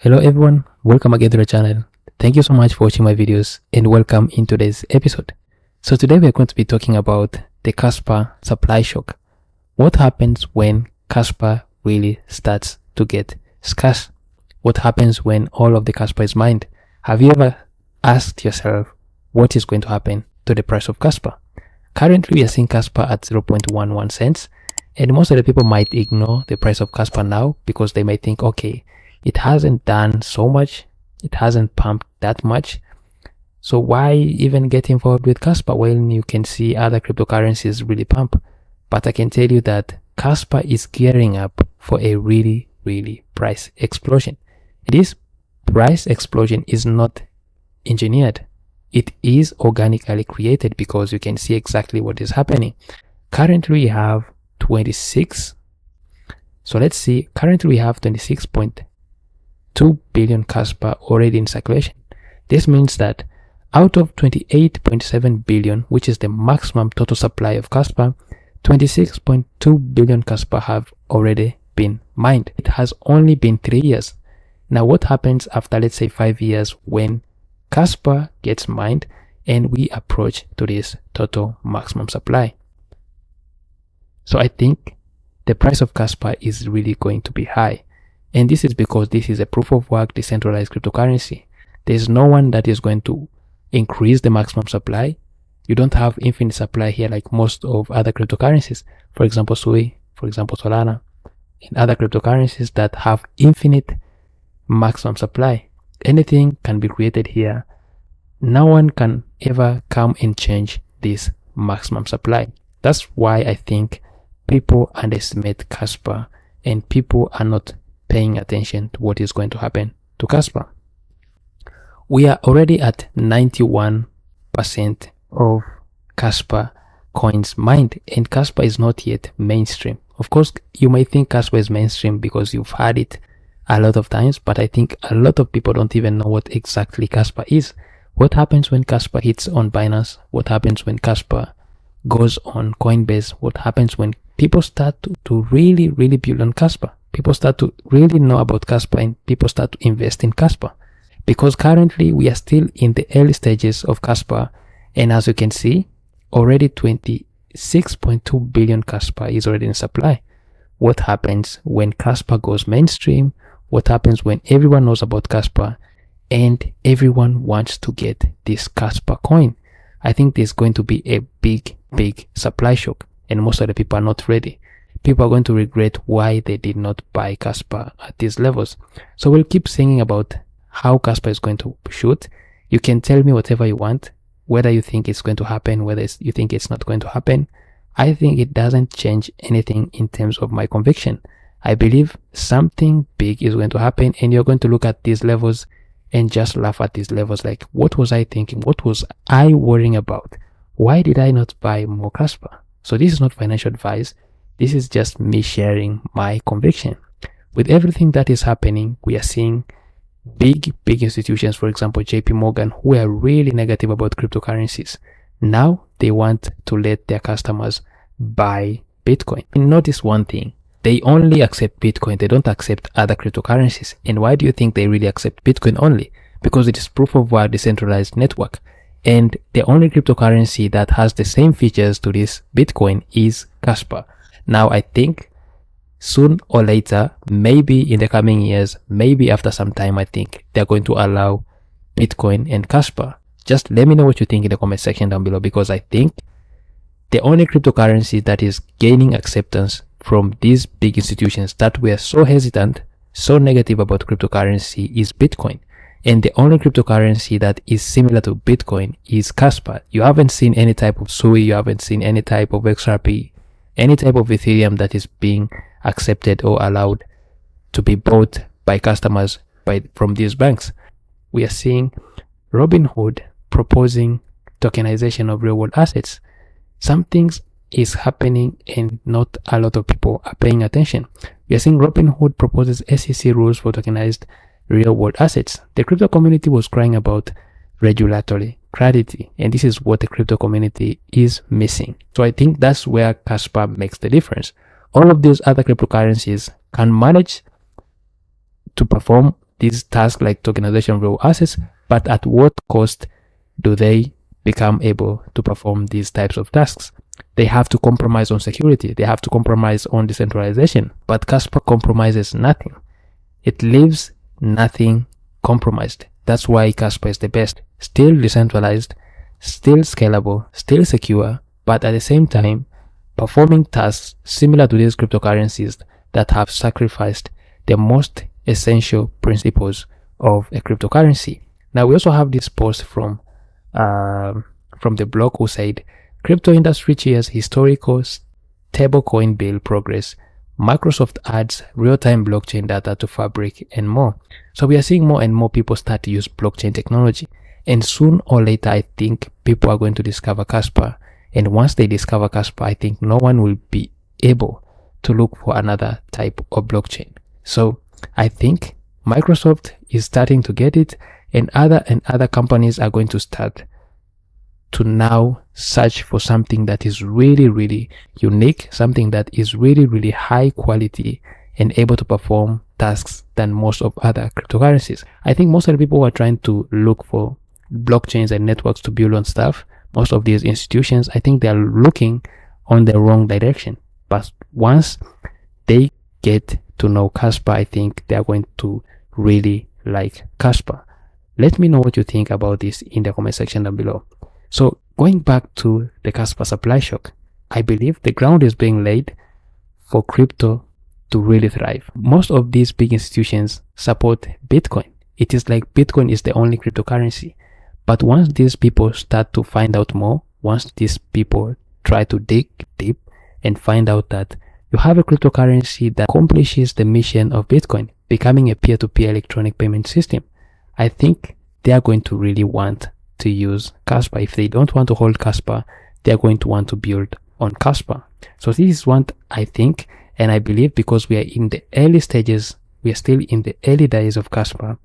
Hello everyone, welcome again to the channel. Thank you so much for watching my videos and welcome in today's episode. So today we are going to be talking about the KASPA supply shock. What happens when KASPA really starts to get scarce? What happens when all of the KASPA is mined? Have you ever asked yourself what is going to happen to the price of KASPA? Currently we are seeing KASPA at 0.11 cents, and most of the people might ignore the price of KASPA now because they might think, okay, it hasn't done so much, it hasn't pumped that much, so why even get involved with KASPA when you can see other cryptocurrencies really pump? But I can tell you that KASPA is gearing up for a really price explosion. This price explosion is not engineered, it is organically created because you can see exactly what is happening. Currently we have 26, so let's see, currently we have 26.2 billion KASPA already in circulation. This means that out of 28.7 billion, which is the maximum total supply of KASPA, 26.2 billion KASPA have already been mined. It has only been 3 years. Now what happens after, let's say, 5 years when KASPA gets mined and we approach to this total maximum supply? So I think the price of KASPA is really going to be high. And this is because this is a proof of work decentralized cryptocurrency. There's no one that is going to increase the maximum supply. You don't have infinite supply here like most of other cryptocurrencies. For example, Sui, for example, Solana, and other cryptocurrencies that have infinite maximum supply. Anything can be created here. No one can ever come and change this maximum supply. That's why I think people underestimate KASPA and people are not paying attention to what is going to happen to KASPA. We are already at 91% of KASPA coins mined, and KASPA is not yet mainstream. Of course, you may think KASPA is mainstream because you've had it a lot of times, but I think a lot of people don't even know what exactly KASPA is. What happens when KASPA hits on Binance? What happens when KASPA goes on Coinbase? What happens when people start to really build on KASPA? People start to really know about KASPA and people start to invest in KASPA. Because currently we are still in the early stages of KASPA, and as you can see, already 26.2 billion KASPA is already in supply. What happens when KASPA goes mainstream? What happens when everyone knows about KASPA and everyone wants to get this KASPA coin? I think there's going to be a big supply shock, and most of the people are not ready. People are going to regret why they did not buy KASPA at these levels. So we'll keep singing about how KASPA is going to shoot. You can tell me whatever you want, whether you think it's going to happen, whether you think it's not going to happen. I think it doesn't change anything in terms of my conviction. I believe something big is going to happen, and you're going to look at these levels and just laugh at these levels like, what was I thinking? What was I worrying about? Why did I not buy more KASPA? So this is not financial advice. This is just me sharing my conviction. With everything that is happening, we are seeing big institutions, for example, JP Morgan, who are really negative about cryptocurrencies. Now they want to let their customers buy Bitcoin. And notice one thing, they only accept Bitcoin, they don't accept other cryptocurrencies. And why do you think they really accept Bitcoin only? Because it is proof of work decentralized network. And the only cryptocurrency that has the same features to this Bitcoin is KASPA. Now I think soon or later, maybe in the coming years, maybe after some time, I think they're going to allow Bitcoin and KASPA. Just let me know what you think in the comment section down below, because I think the only cryptocurrency that is gaining acceptance from these big institutions that were so hesitant, so negative about cryptocurrency is Bitcoin. And the only cryptocurrency that is similar to Bitcoin is KASPA. You haven't seen any type of Sui, you haven't seen any type of XRP, any type of Ethereum that is being accepted or allowed to be bought by customers from these banks. We are seeing Robinhood proposing tokenization of real world assets. Some things is happening and not a lot of people are paying attention. We are seeing Robinhood proposes SEC rules for tokenized real world assets. The crypto community was crying about regulatory clarity, and this is what the crypto community is missing. So I think that's where KASPA makes the difference. All of these other cryptocurrencies can manage to perform these tasks like tokenization real assets, but at what cost do they become able to perform these types of tasks? They have to compromise on security. They have to compromise on decentralization. But KASPA compromises nothing. It leaves nothing compromised. That's why KASPA is the best. Still decentralized, still scalable, still secure, but at the same time, performing tasks similar to these cryptocurrencies that have sacrificed the most essential principles of a cryptocurrency. Now, we also have this post from the blog who said, crypto industry cheers historical stablecoin bill progress. Microsoft adds real-time blockchain data to Fabric and more. So we are seeing more and more people start to use blockchain technology. And soon or later, I think people are going to discover KASPA. And once they discover KASPA, I think no one will be able to look for another type of blockchain. So I think Microsoft is starting to get it, and other companies are going to start to now search for something that is really, really unique, something that is really, really high quality and able to perform tasks than most of other cryptocurrencies. I think most of the people who are trying to look for blockchains and networks to build on stuff, most of these institutions, I think they are looking on the wrong direction. But once they get to know KASPA, I think they are going to really like KASPA. Let me know what you think about this in the comment section down below. So going back to the KASPA supply shock, I believe the ground is being laid for crypto to really thrive. Most of these big institutions support Bitcoin. It is like Bitcoin is the only cryptocurrency. But once these people start to find out more, once these people try to dig deep and find out that you have a cryptocurrency that accomplishes the mission of Bitcoin, becoming a peer-to-peer electronic payment system, I think they are going to really want to use KASPA. If they don't want to hold KASPA, they are going to want to build on KASPA. So this is what I think, and I believe because we are in the early stages, we are still in the early days of KASPA,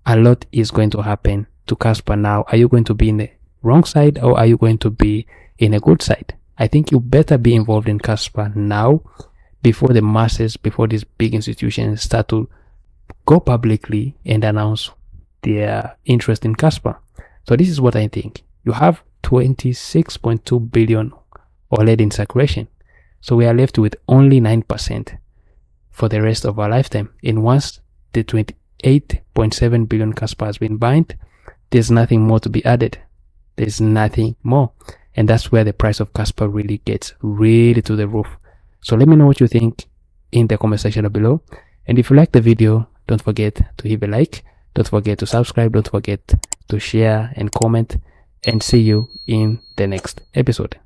a lot is going to happen to KASPA now. Are you going to be in the wrong side, or are you going to be in a good side? I think you better be involved in KASPA now before the masses, before these big institutions start to go publicly and announce their interest in KASPA. So this is what I think. You have 26.2 billion already in circulation. So we are left with only 9% for the rest of our lifetime. And once the 28.7 billion KASPA has been mined, there's nothing more to be added. There's nothing more. And that's where the price of KASPA really gets really to the roof. So let me know what you think in the comment section below. And if you like the video, don't forget to hit a like. Don't forget to subscribe. Don't forget to share and comment. And see you in the next episode.